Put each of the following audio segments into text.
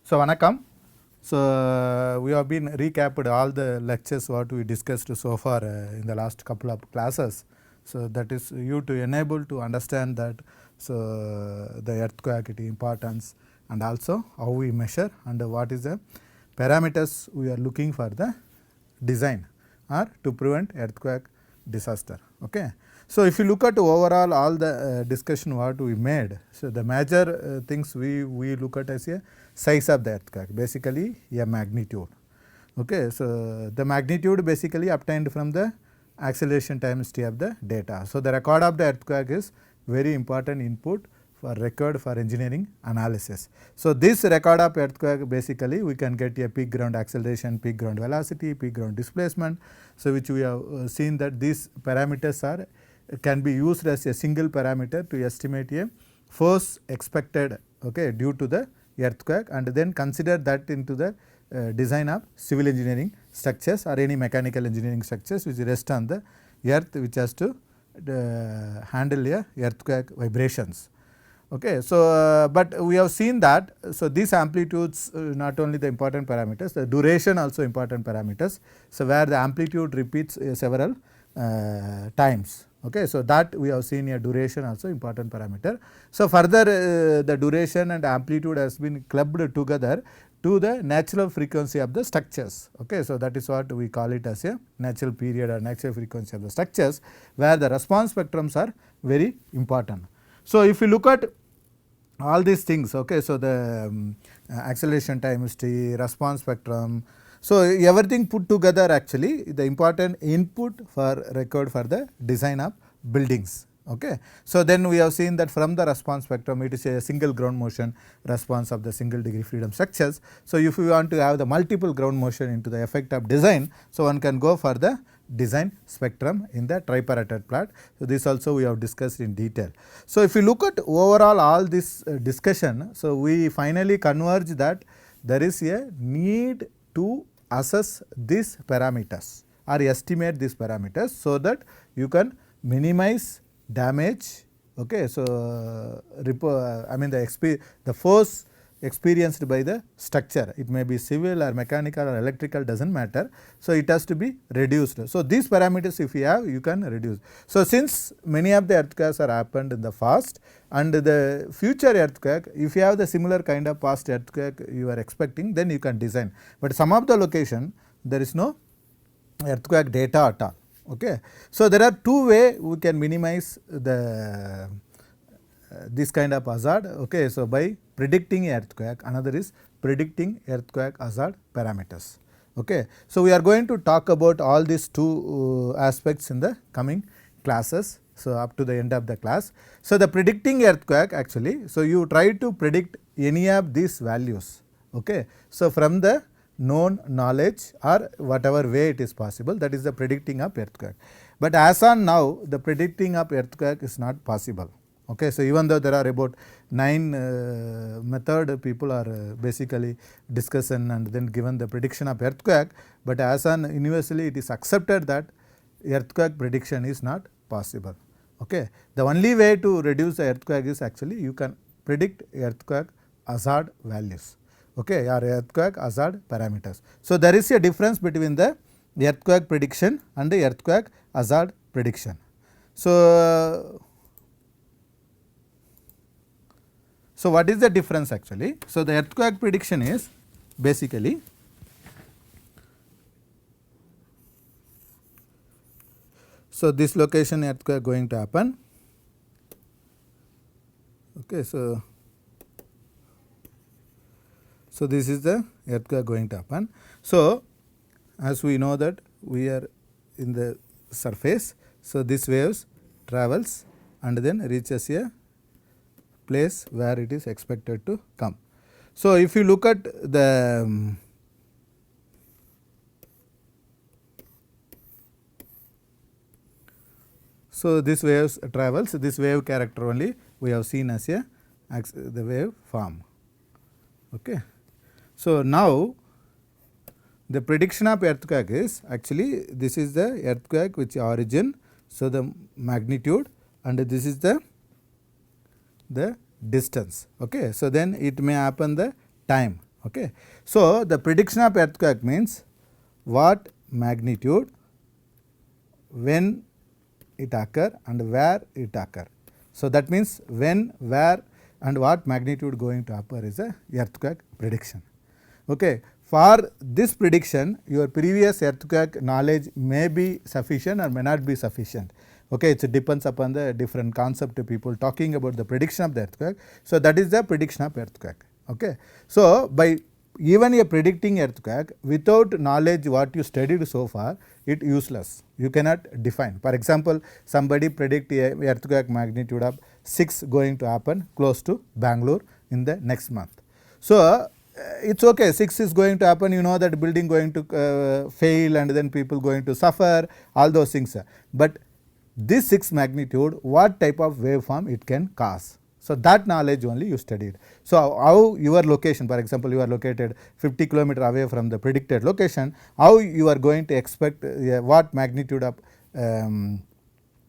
So vanakkam. So we have been recapped all the lectures what we discussed so far in the last couple of classes. So that is you to enable to understand that the earthquake importance and also how we measure and what is the parameters we are looking for the design or to prevent earthquake disaster. Okay. So if you look at overall all the discussion what we made, so the major things we look at as a size of the earthquake, basically a magnitude. Okay, so the magnitude basically obtained from the acceleration times t of the data. So the record of the earthquake is very important input for record for engineering analysis. So this record of earthquake basically we can get a peak ground acceleration, peak ground velocity, peak ground displacement. So which we have seen that these parameters are can be used as a single parameter to estimate a force expected, okay, due to the earthquake, and then consider that into the design of civil engineering structures or any mechanical engineering structures which rest on the earth, which has to handle a earthquake vibrations. Okay, so but we have seen that so these amplitudes not only the important parameters, the duration also important parameters. So where the amplitude repeats several times. Okay, so that we have seen a duration also important parameter. So further the duration and amplitude has been clubbed together to the natural frequency of the structures. Okay, so that is what we call it as a natural period or natural frequency of the structures, where the response spectrums are very important. So if you look at all these things, okay, so the acceleration times t, response spectrum, so everything put together actually the important input for record for the design of buildings. Okay. So then we have seen that from the response spectrum it is a single ground motion response of the single degree freedom structures. So if you want to have the multiple ground motion into the effect of design, so one can go for the design spectrum in the tripartite plot. So this also we have discussed in detail. So if you look at overall all this discussion, so we finally converge that there is a need to assess these parameters or estimate these parameters so that you can minimize damage. Okay, so I mean the force experienced by the structure, it may be civil or mechanical or electrical, doesn't matter. So it has to be reduced. So these parameters if you have, you can reduce. So since many of the earthquakes are happened in the past and the future earthquake, if you have the similar kind of past earthquake you are expecting, then you can design. But some of the location there is no earthquake data at all. Okay. So there are two ways we can minimize the this kind of hazard. Okay. So by predicting earthquake, another is predicting earthquake hazard parameters. Okay. So we are going to talk about all these two aspects in the coming classes. So up to the end of the class. So the predicting earthquake actually, so you try to predict any of these values. Okay. So from the known knowledge or whatever way it is possible, that is the predicting of earthquake. But as on now the predicting of earthquake is not possible. Okay, so even though there are about 9 method people are basically discussing and then given the prediction of earthquake, but as on universally it is accepted that earthquake prediction is not possible. Okay, the only way to reduce the earthquake is actually you can predict earthquake hazard values. Okay, or earthquake hazard parameters. So there is a difference between the earthquake prediction and the earthquake hazard prediction. So what is the difference actually? So the earthquake prediction is basically so this location earthquake going to happen. Okay, so this is the earthquake going to happen. So as we know that we are in the surface, so this waves travels and then reaches a place where it is expected to come. So if you look at the so this waves travels, this wave character only we have seen as a the wave form. Okay. So now the prediction of earthquake is actually this is the earthquake which origin, so the magnitude, and this is the distance. Okay. So then it may happen the time. Okay. So, the prediction of earthquake means what magnitude, when it occur and where it occur. So, that means when, where and what magnitude going to occur is a earthquake prediction. Okay. For this prediction, your previous earthquake knowledge may be sufficient or may not be sufficient. Okay, it depends upon the different concept of people talking about the prediction of the earthquake. So, that is the prediction of earthquake. Okay. So, by even a predicting earthquake without knowledge what you studied so far, it useless. You cannot define. For example, somebody predict a earthquake magnitude of 6 going to happen close to Bangalore in the next month. So, it's okay, 6 is going to happen, you know that building going to fail and then people going to suffer, all those things. But this 6 magnitude, what type of waveform it can cause. So, that knowledge only you studied. So, how your location, for example, you are located 50 kilometer away from the predicted location, how you are going to expect what magnitude of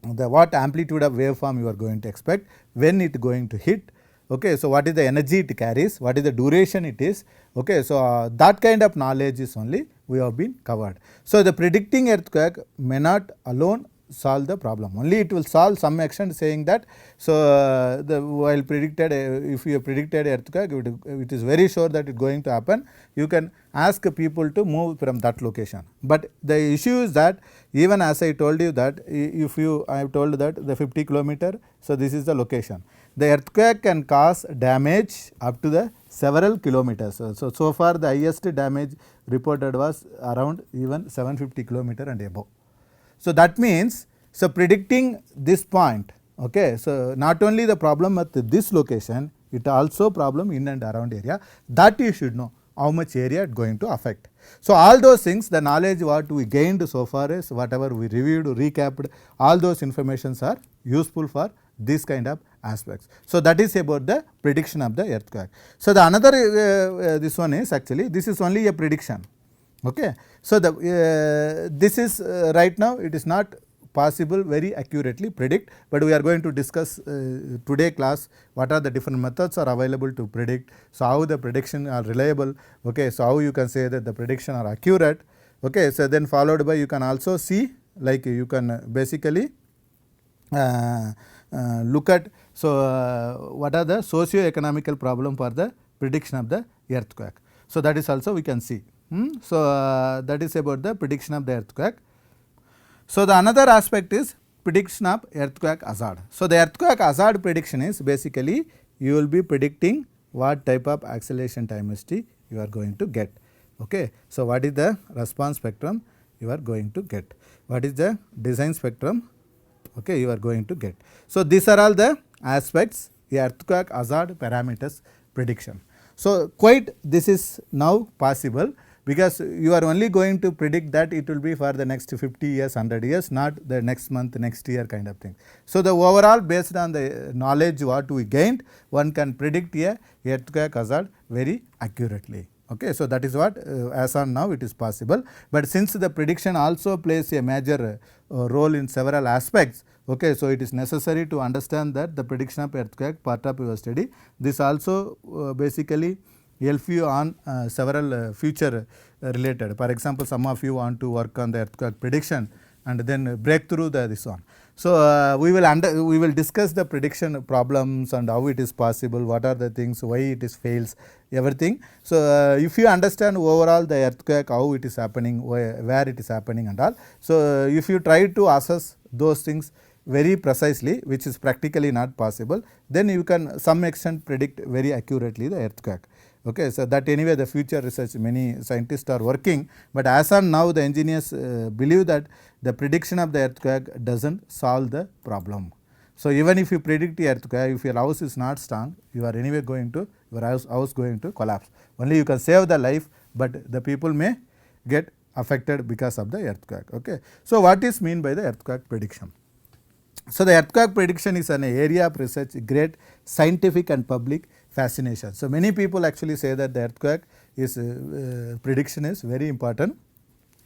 what amplitude of waveform you are going to expect, when it going to hit. Okay, so, what is the energy it carries, what is the duration it is. Okay, so, that kind of knowledge is only we have been covered. So, the predicting earthquake may not alone solve the problem, only it will solve some extent, saying that. So, while predicted if you have predicted earthquake, it is very sure that it is going to happen, you can ask people to move from that location. But the issue is that even as I told you that if you, I have told that the 50 kilometer, so this is the location. The earthquake can cause damage up to the several kilometers. So far the highest damage reported was around even 750 kilometer and above. So, that means, so predicting this point, okay, so not only the problem at this location, it also problem in and around area, that you should know how much area it going to affect. So, all those things, the knowledge what we gained so far is whatever we reviewed, recapped, all those informations are useful for this kind of aspects. So, that is about the prediction of the earthquake. So, the another this one is actually, this is only a prediction. Okay. So, this is right now it is not possible very accurately predict, but we are going to discuss today class what are the different methods are available to predict. So, how the prediction are reliable. Okay. So, how you can say that the prediction are accurate. Okay. So, then followed by you can also see, like you can basically look at, so what are the socio-economical problem for the prediction of the earthquake. So, that is also we can see. So, that is about the prediction of the earthquake. So, the another aspect is prediction of earthquake hazard. So, the earthquake hazard prediction is basically you will be predicting what type of acceleration timesty you are going to get. Okay. So, what is the response spectrum you are going to get, what is the design spectrum, okay, you are going to get. So, these are all the aspects earthquake hazard parameters prediction. So, quite this is now possible, because you are only going to predict that it will be for the next 50 years, 100 years, not the next month, next year kind of thing. So, the overall based on the knowledge what we gained, one can predict a earthquake hazard very accurately. Okay. So, that is what as on now it is possible, but since the prediction also plays a major role in several aspects. Okay. So, it is necessary to understand that the prediction of earthquake part of your study. This also basically help you on several future related. For example, some of you want to work on the earthquake prediction and then break through this one. So, we will discuss the prediction problems and how it is possible, what are the things, why it is fails, everything. So, if you understand overall the earthquake, how it is happening, where it is happening and all. So, if you try to assess those things very precisely, which is practically not possible, then you can some extent predict very accurately the earthquake. Okay. So, that anyway the future research many scientists are working, but as on now the engineers believe that the prediction of the earthquake does not solve the problem. So, even if you predict the earthquake, if your house is not strong, you are anyway going to, your house going to collapse. Only you can save the life, but the people may get affected because of the earthquake. Okay. So, what is mean by the earthquake prediction? So, the earthquake prediction is an area of research, great scientific and public fascination. So, many people actually say that the earthquake is prediction is very important,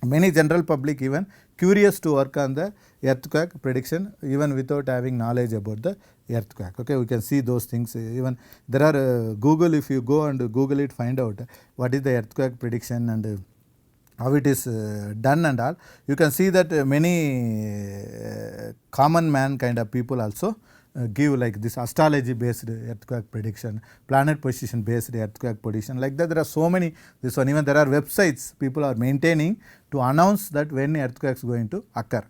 many general public even curious to work on the earthquake prediction even without having knowledge about the earthquake. Okay, we can see those things. Even there are Google, if you go and Google it, find out what is the earthquake prediction and how it is done and all. You can see that many common man kind of people also give like this astrology based earthquake prediction, planet position based earthquake prediction, like that there are so many. This one, even there are websites people are maintaining to announce that when earthquake is going to occur.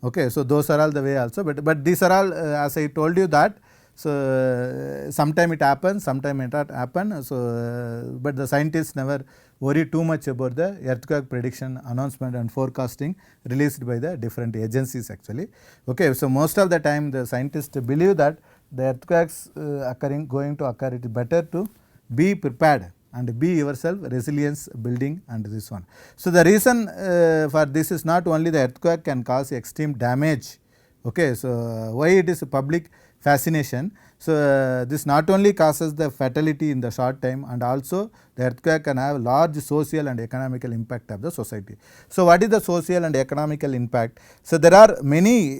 Okay, so those are all the way also, but these are all as I told you that, so sometime it happens, sometime it not happen. So but the scientists never worry too much about the earthquake prediction announcement and forecasting released by the different agencies actually. Okay, so most of the time the scientists believe that the earthquakes going to occur, it is better to be prepared and be yourself resilience building and this one. So the reason for this is not only the earthquake can cause extreme damage. Okay, so why it is a public fascination. So this not only causes the fatality in the short time, and also the earthquake can have large social and economical impact of the society. So what is the social and economical impact? So there are many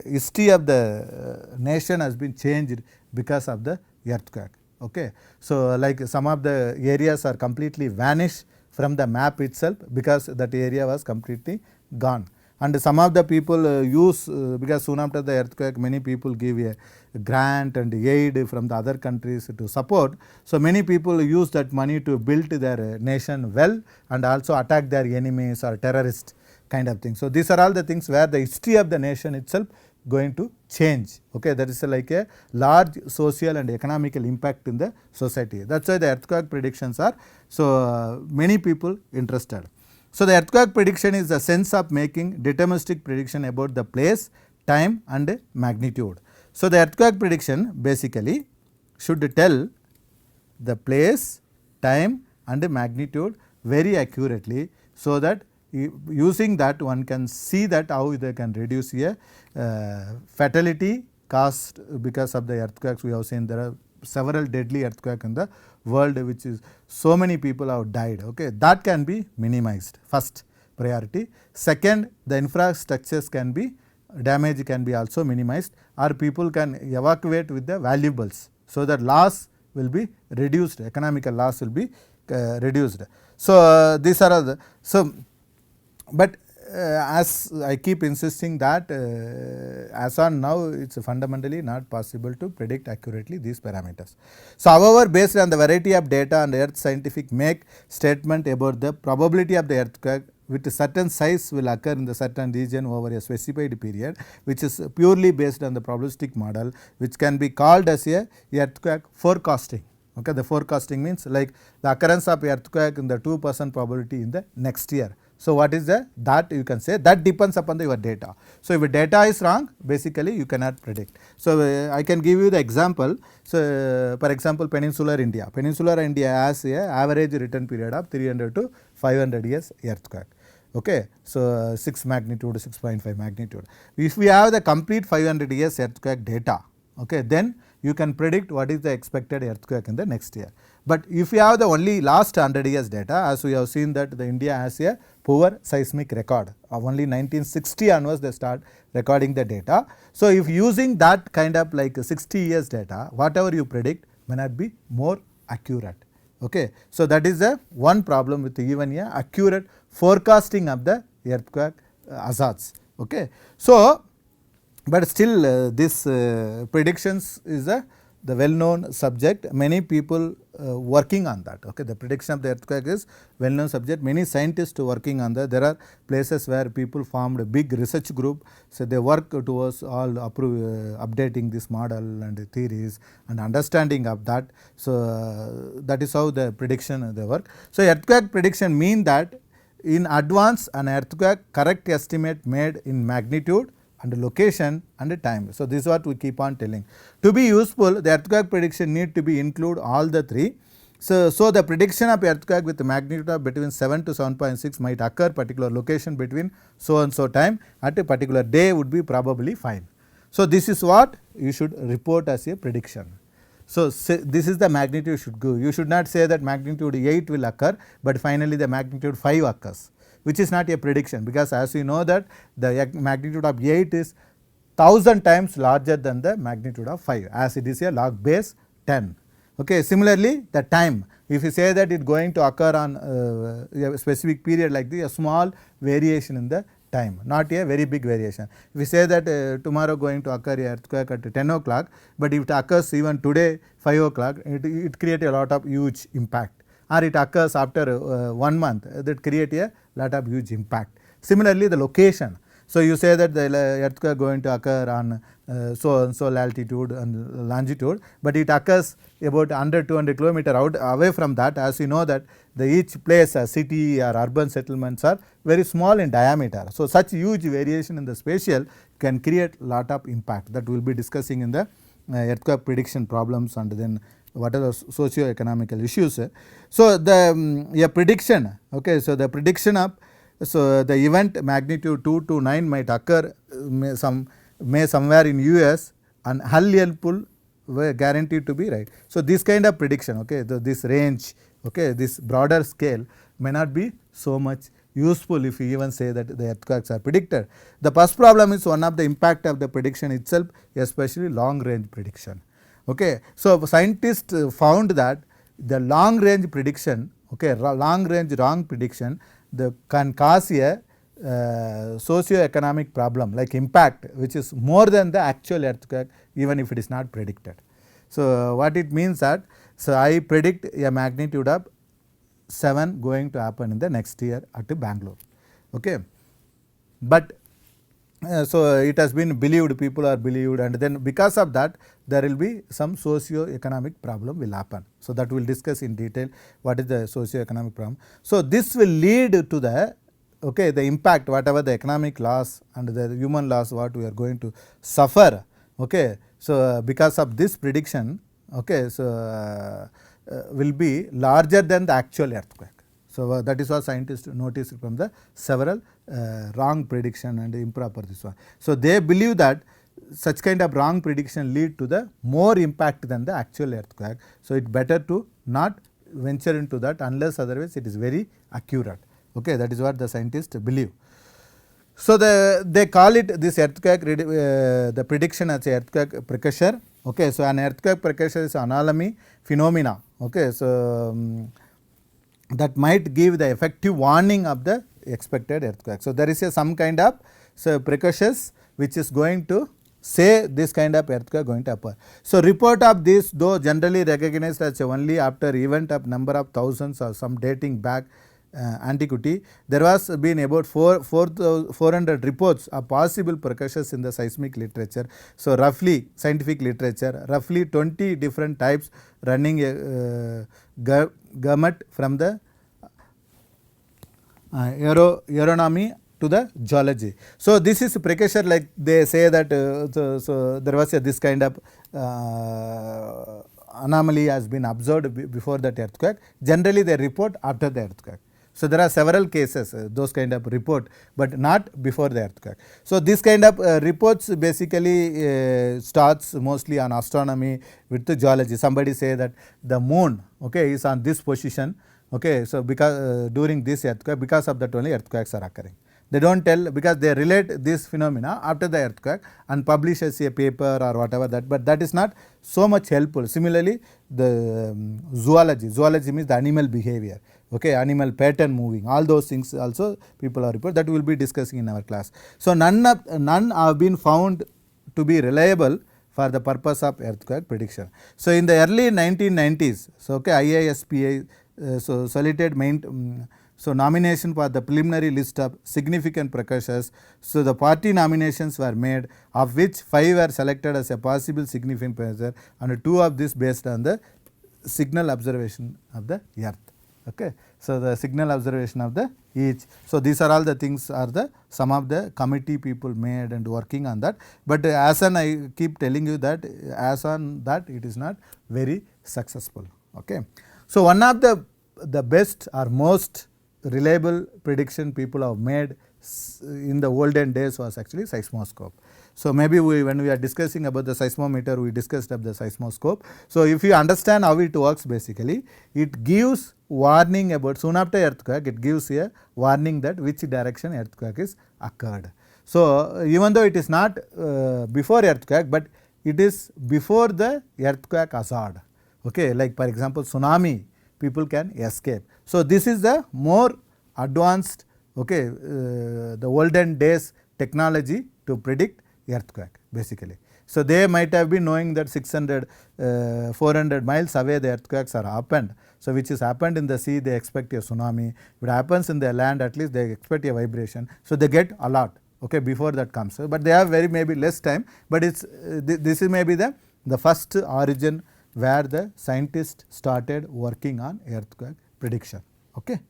history of the nation has been changed because of the earthquake. Okay, so like some of the areas are completely vanished from the map itself because that area was completely gone. And some of the people use because soon after the earthquake many people give a grant and aid from the other countries to support. So many people use that money to build their nation well and also attack their enemies or terrorists kind of thing. So these are all the things where the history of the nation itself going to change. Okay, that is like a large social and economical impact in the society. That's why the earthquake predictions are so many people interested. So the earthquake prediction is the sense of making deterministic prediction about the place, time and magnitude. So the earthquake prediction basically should tell the place, time and magnitude very accurately, so that using that one can see that how they can reduce a fatality caused because of the earthquakes. We have seen there are several deadly earthquakes in the world, which is so many people have died. Okay, that can be minimized, first priority. Second, the infrastructures can be damage can be also minimized, or people can evacuate with the valuables, so that loss will be reduced, economical loss will be reduced. So these are the but as I keep insisting that as on now it is fundamentally not possible to predict accurately these parameters. So however, based on the variety of data and earth scientific make statement about the probability of the earthquake with a certain size will occur in the certain region over a specified period, which is purely based on the probabilistic model, which can be called as a earthquake forecasting. Okay, the forecasting means like the occurrence of earthquake in the 2% probability in the next year. So what is that you can say that depends upon your data. So if your data is wrong, basically you cannot predict. So I can give you the example. So for example, Peninsular India has a average return period of 300 to 500 years earthquake. Okay, so 6 magnitude, 6.5 magnitude. If we have the complete 500 years earthquake data, okay, then you can predict what is the expected earthquake in the next year. But if you have the only last 100 years data, as we have seen that the India has a poor seismic record of only 1960 onwards they start recording the data. So if using that kind of like 60 years data, whatever you predict may not be more accurate. Okay, so that is the one problem with even a accurate forecasting of the earthquake hazards. Okay, so but still this predictions is the well known subject, many people working on that. Okay, the prediction of the earthquake is well known subject, many scientists working on that. There are places where people formed a big research group, so they work towards all updating this model and theories and understanding of that. So that is how the prediction they work. So earthquake prediction mean that in advance an earthquake correct estimate made in magnitude and location and time. So this is what we keep on telling. To be useful, the earthquake prediction need to be include all the three. So the prediction of earthquake with magnitude of between 7 to 7.6 might occur particular location between so and so time at a particular day would be probably fine. So this is what you should report as a prediction. So this is the magnitude should go. You should not say that magnitude 8 will occur, but finally the magnitude 5 occurs. which is not a prediction, because as we know that the magnitude of 8 is 1000 times larger than the magnitude of 5, as it is a log base 10. Okay. Similarly, the time, if you say that it going to occur on a specific period like this, a small variation in the time, not a very big variation. If we say that tomorrow going to occur a earthquake at 10 o'clock, but if it occurs even today 5 o'clock, it creates a lot of huge impact, or it occurs after 1 month, that create a lot of huge impact. Similarly, the location. So, you say that the earthquake going to occur on so and so latitude and longitude, but it occurs about 100-200 kilometer out away from that. As you know that each place, a city or urban settlements are very small in diameter. So, such huge variation in the spatial can create lot of impact, that we will be discussing in the earthquake prediction problems, and then what are the socio-economical issues. So, the a prediction, okay, so the prediction of, so the event magnitude 2 to 9 might occur may somewhere in US, and helpful were guaranteed to be right. So, this kind of prediction, okay, this range, okay, this broader scale may not be so much useful if you even say that the earthquakes are predicted. The first problem is one of the impact of the prediction itself, especially long range prediction. Okay. So, scientists found that the long range prediction, okay, long range wrong prediction, can cause a socio-economic problem like impact, which is more than the actual earthquake, even if it is not predicted. So, what it means that, so I predict a magnitude of 7 going to happen in the next year at Bangalore. Okay. But so it has been believed, people are believed, and then because of that there will be some socio-economic problem will happen. So, that we will discuss in detail what is the socio-economic problem. So, this will lead to the, okay, the impact, whatever the economic loss and the human loss what we are going to suffer. Okay. So, because of this prediction, okay, so will be larger than the actual earthquake. So, that is what scientists noticed from the several wrong prediction and improper this one. So, they believe that such kind of wrong prediction lead to the more impact than the actual earthquake. So, it better to not venture into that unless otherwise it is very accurate. Okay, that is what the scientists believe. So, they call it this earthquake the prediction as earthquake precursor. Okay, so an earthquake precursor is an anomaly phenomena. Okay, so that might give the effective warning of the expected earthquake. So, there is some kind of precursors which is going to say this kind of earthquake going to occur. So, report of this though generally recognized as only after event of number of thousands or some dating back antiquity, there was been about 400 reports of possible precursors in the seismic literature. So, roughly scientific literature, roughly 20 different types running a gamut from the aeronomy to the geology. So, this is precursor, like they say that so there was this kind of anomaly has been observed before that earthquake. Generally they report after the earthquake. So, there are several cases those kind of report, but not before the earthquake. So, this kind of reports basically starts mostly on astronomy with the geology. Somebody say that the moon, okay, is on this position. Okay, so because during this earthquake, because of that only earthquakes are occurring. They do not tell, because they relate this phenomena after the earthquake and publish as a paper or whatever that, but that is not so much helpful. Similarly, the zoology means the animal behavior, okay, animal pattern moving, all those things also people are report, that we will be discussing in our class. So, none have been found to be reliable for the purpose of earthquake prediction. So, in the early 1990s, so okay, IISPA so solicited so nomination for the preliminary list of significant precursors. So, the 40 nominations were made, of which 5 were selected as a possible significant precursor, and 2 of this based on the signal observation of the earth. Okay. So, the signal observation of the each. So, these are all the things are the some of the committee people made and working on that, but as on I keep telling you that as on that it is not very successful. Okay. So, one of the best or most reliable prediction people have made in the olden days was actually seismoscope. So, maybe when we are discussing about the seismometer, we discussed of the seismoscope. So, if you understand how it works, basically it gives warning about soon after earthquake, it gives a warning that which direction earthquake is occurred. So, even though it is not before earthquake, but it is before the earthquake hazard. Okay, like for example, tsunami, people can escape. So, this is the more advanced, okay, the olden days technology to predict earthquake basically. So, they might have been knowing that 600, 400 miles away the earthquakes are happened. So, which is happened in the sea, they expect a tsunami. If it happens in the land, at least they expect a vibration. So, they get alert, okay, before that comes. But they have very maybe less time, but it's this is maybe the first origin where the scientists started working on earthquake prediction. Okay.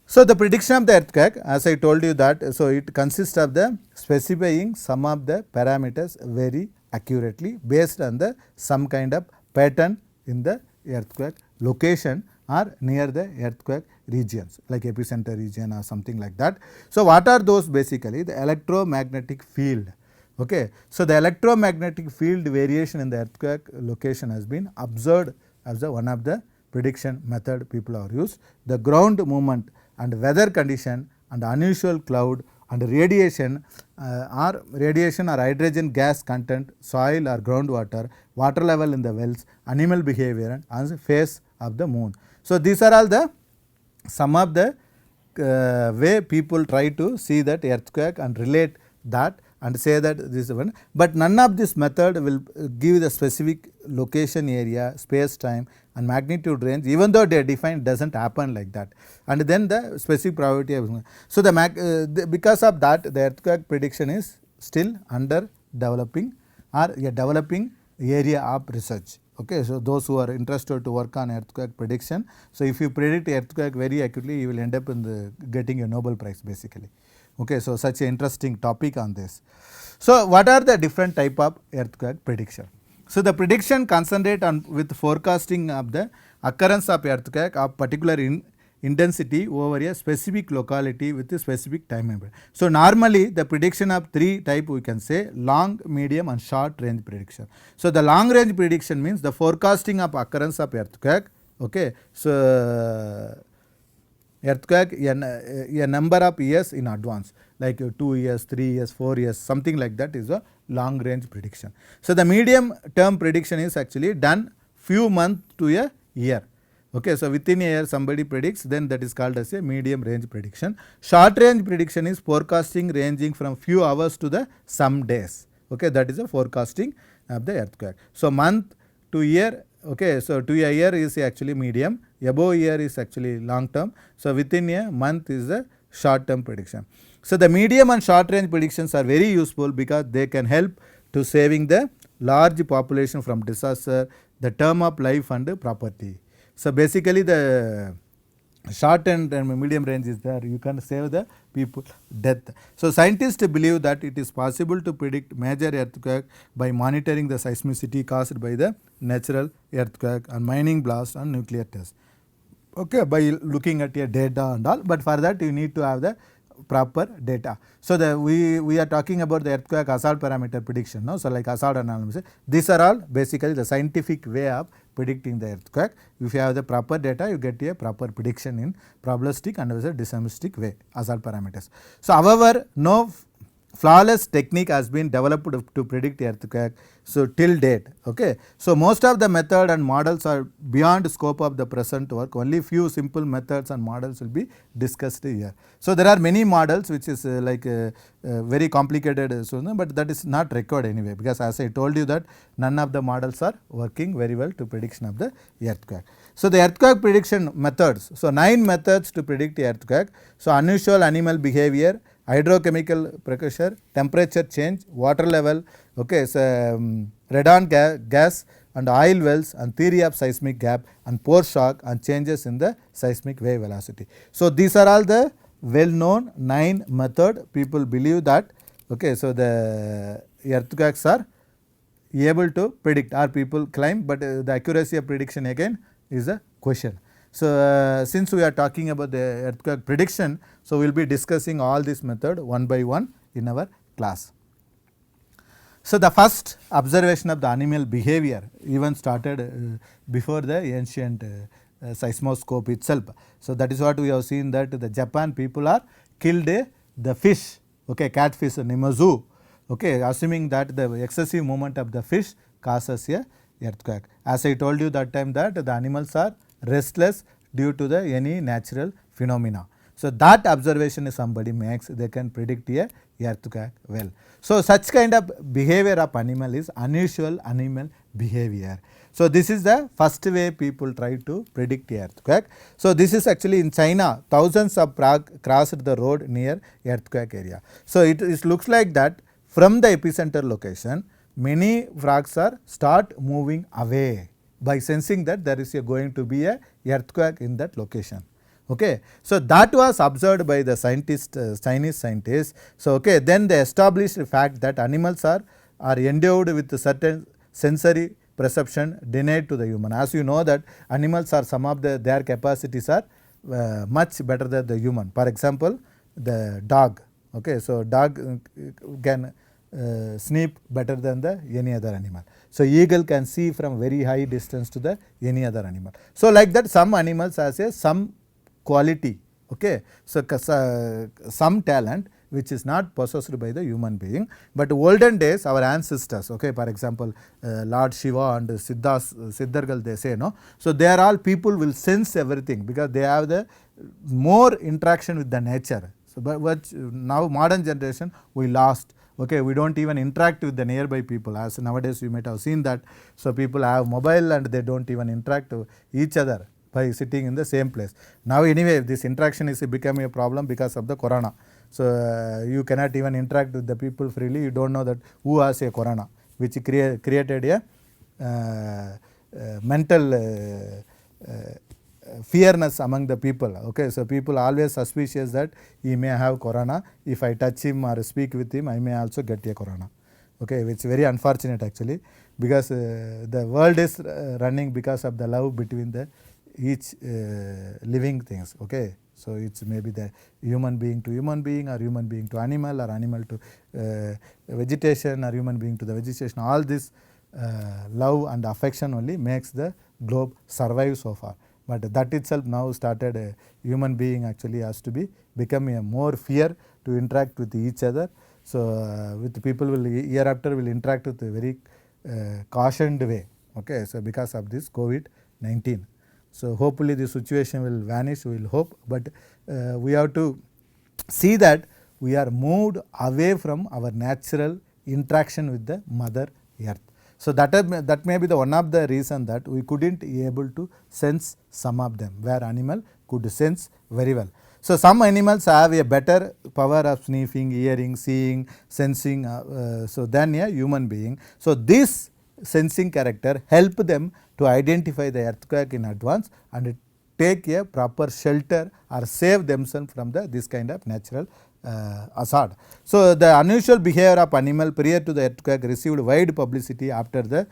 So, the prediction of the earthquake, as I told you that, so it consists of the specifying some of the parameters very accurately based on the some kind of pattern in the earthquake location or near the earthquake regions like epicenter region or something like that. So, what are those basically? The electromagnetic field. Okay. So, the electromagnetic field variation in the earthquake location has been observed as one of the prediction method people have used. The ground movement and weather condition and unusual cloud and radiation or hydrogen gas content, soil or groundwater, water level in the wells, animal behavior and the phase of the moon. So, these are all the some of the way people try to see that earthquake and relate that and say that this is one, but none of this method will give the specific location area, space time and magnitude range, even though they are defined does not happen like that, and then the specific probability of. So, because of that the earthquake prediction is still under developing or a developing area of research. Okay. So, those who are interested to work on earthquake prediction, so if you predict earthquake very accurately, you will end up in getting a Nobel Prize basically. Okay. So, such an interesting topic on this. So, what are the different type of earthquake prediction? So, the prediction concentrate on with forecasting of the occurrence of earthquake of particular intensity over a specific locality with a specific time period. So, normally the prediction of three type we can say long, medium and short range prediction. So, the long range prediction means the forecasting of occurrence of earthquake. Okay. So, earthquake a number of years in advance like 2 years, 3 years, 4 years, something like that is a long range prediction. So, the medium term prediction is actually done few months to a year. Okay. So, within a year somebody predicts, then that is called as a medium range prediction. Short range prediction is forecasting ranging from few hours to the some days. Okay. That is a forecasting of the earthquake. So, month to year. Okay. So, to a year is actually medium, above a year is actually long term. So, within a month is a short term prediction. So, the medium and short range predictions are very useful because they can help to saving the large population from disaster, the term of life and property. So, basically the short and medium range is there, you can save the people death. So, scientists believe that it is possible to predict major earthquake by monitoring the seismicity caused by the natural earthquake and mining blast and nuclear test. Okay, by looking at your data and all, but for that you need to have the proper data. So, we are talking about the earthquake hazard parameter prediction. No? So, like hazard analysis, these are all basically the scientific way of predicting the earthquake. If you have the proper data, you get a proper prediction in probabilistic and also deterministic way, hazard parameters. So, however, no flawless technique has been developed to predict earthquake. So, till date. Okay. So, most of the method and models are beyond scope of the present work, only few simple methods and models will be discussed here. So, there are many models which is very complicated, but that is not required anyway, because as I told you that none of the models are working very well to prediction of the earthquake. So, the earthquake prediction methods. So, 9 methods to predict earthquake. So, unusual animal behavior, hydrochemical precursor, temperature change, water level, okay, so, radon gas and oil wells and theory of seismic gap and pore shock and changes in the seismic wave velocity. So, these are all the well known 9 method. People believe that, okay, so the earthquakes are able to predict, or people claim, but the accuracy of prediction again is a question. So, since we are talking about the earthquake prediction, so we will be discussing all this method one by one in our class. So, the first observation of the animal behavior even started before the ancient seismoscope itself. So that is what we have seen, that the Japan people are killed the fish, okay, catfish Nemazu, okay, assuming that the excessive movement of the fish causes a earthquake. As I told you that time, that the animals are restless due to the any natural phenomena. So that observation somebody makes, they can predict a earthquake well. So such kind of behavior of animal is unusual animal behavior. So this is the first way people try to predict earthquake. So this is actually in China, thousands of frogs crossed the road near earthquake area. So it looks like that from the epicenter location, many frogs are start moving away by sensing that there is going to be a earthquake in that location. Okay. So that was observed by the scientist, Chinese scientists. So okay, then they established the fact that animals are endowed with certain sensory perception denied to the human. As you know that animals are some of their capacities are much better than the human. For example, the dog. Okay, so dog can sniff better than the any other animal. So eagle can see from very high distance to the any other animal. So like that, some animals has a some quality, okay, so some talent which is not possessed by the human being. But olden days our ancestors, okay, for example Lord Shiva and Siddhargal, they say, no, so they are all people will sense everything because they have the more interaction with the nature. So but now modern generation we lost, okay, we don't even interact with the nearby people. As nowadays you might have seen that, so people have mobile and they don't even interact with each other by sitting in the same place. Now anyway this interaction is becoming a problem because of the corona. So you cannot even interact with the people freely, you don't know that who has a corona, which created a mental fearness among the people. Okay, so people always suspicious that he may have corona, if I touch him or speak with him I may also get a corona. Okay, which is very unfortunate actually, because the world is running because of the love between the each living things. Okay, so it's maybe the human being to human being, or human being to animal, or animal to vegetation, or human being to the vegetation. All this love and affection only makes the globe survive so far. But that itself now started a human being actually has to be become a more fear to interact with each other. So with people will year after will interact with a very cautioned way. Okay, so because of this COVID-19. So hopefully the situation will vanish, we will hope, but we have to see that we are moved away from our natural interaction with the mother earth. So that may be the one of the reason that we couldn't be able to sense some of them, where animal could sense very well. So some animals have a better power of sniffing, hearing, seeing, sensing so than a human being. So this sensing character help them to identify the earthquake in advance and take a proper shelter or save themselves from this kind of natural hazard. So the unusual behavior of animal prior to the earthquake received wide publicity after the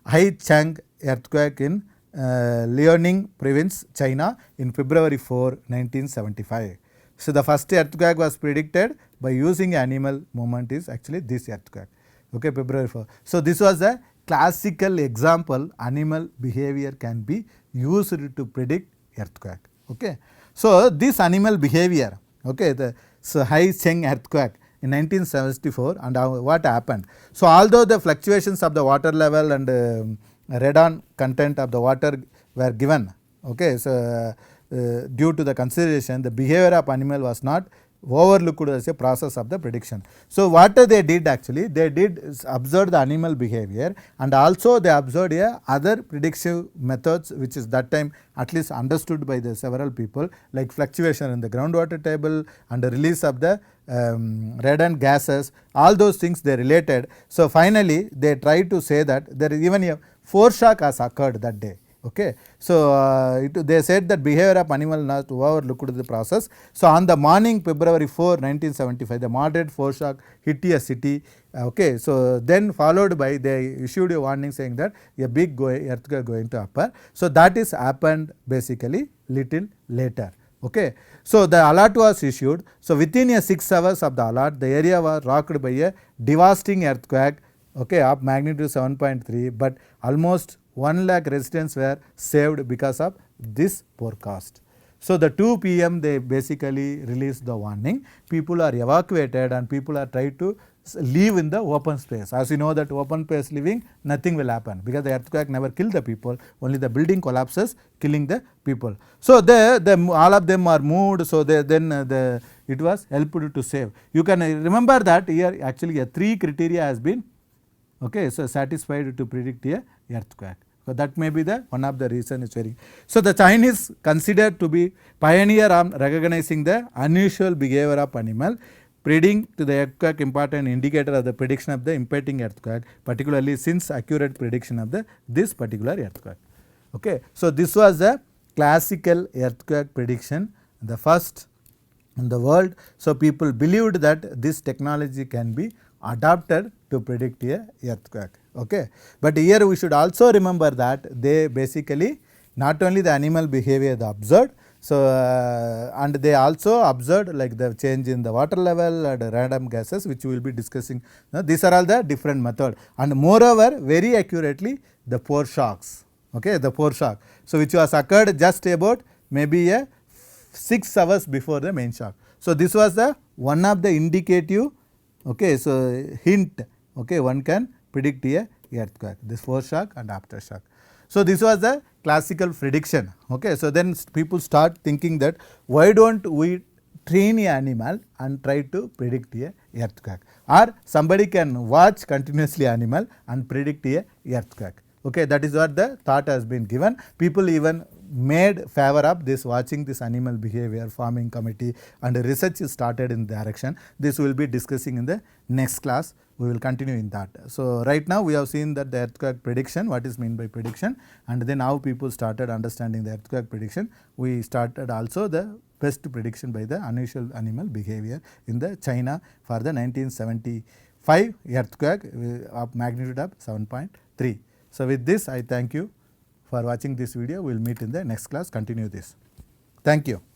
Haichang earthquake in Liaoning province, China in February 4, 1975. So the first earthquake was predicted by using animal movement is actually this earthquake. Okay, February 4. So this was a classical example, animal behavior can be used to predict earthquake. Okay, so this animal behavior, okay, the Haicheng earthquake in 1974, and what happened. So although the fluctuations of the water level and radon content of the water were given, okay, so due to the consideration, the behavior of animal was not overlooked as a process of the prediction. So what they did actually, they did observe the animal behavior, and also they observed other predictive methods which is that time at least understood by the several people, like fluctuation in the groundwater table and the release of the radon gases, all those things they related. So finally they tried to say that there is even a foreshock has occurred that day. Okay, so they said that behavior of animal not overlooked the process. So on the morning February 4, 1975, the moderate foreshock hit a city. Okay, so then followed by they issued a warning saying that a big earthquake going to occur. So that is happened basically little later. Okay, so the alert was issued. So within a 6 hours of the alert, the area was rocked by a devastating earthquake, okay, of magnitude 7.3, but almost 1 lakh residents were saved because of this forecast. So the 2 p.m. they basically release the warning. People are evacuated and people are trying to live in the open space. As you know that open space living, nothing will happen because the earthquake never kill the people, only the building collapses killing the people. So all of them are moved, so it was helped to save. You can remember that here actually 3 criteria has been satisfied to predict a earthquake. So that may be the one of the reason is very. So the Chinese considered to be pioneer on recognizing the unusual behavior of animal, predicting to the earthquake important indicator of the prediction of the impending earthquake, particularly since accurate prediction of this particular earthquake. Okay, so this was the classical earthquake prediction, the first in the world. So people believed that this technology can be adapted to predict a earthquake. Okay, but here we should also remember that they basically not only the animal behavior they observed, so and they also observed like the change in the water level and random gases, which we will be discussing. Now, these are all the different method, and moreover very accurately the foreshocks. Okay, the foreshock, so which was occurred just about maybe 6 hours before the main shock. So this was the one of the indicative, okay, so hint, okay, one can predict a earthquake, this foreshock and aftershock. So this was the classical prediction. Okay, so then people start thinking that why don't we train an animal and try to predict a earthquake, or somebody can watch continuously animal and predict a earthquake. Okay, that is what the thought has been given. People even made favor of this watching this animal behavior forming committee, and research is started in direction. This we will be discussing in the next class. We will continue in that. So right now we have seen that the earthquake prediction, what is meant by prediction, and then how people started understanding the earthquake prediction. We started also the best prediction by the unusual animal behavior in the China for the 1975 earthquake of magnitude of 7.3. So with this I thank you for watching this video. We will meet in the next class, continue this. Thank you.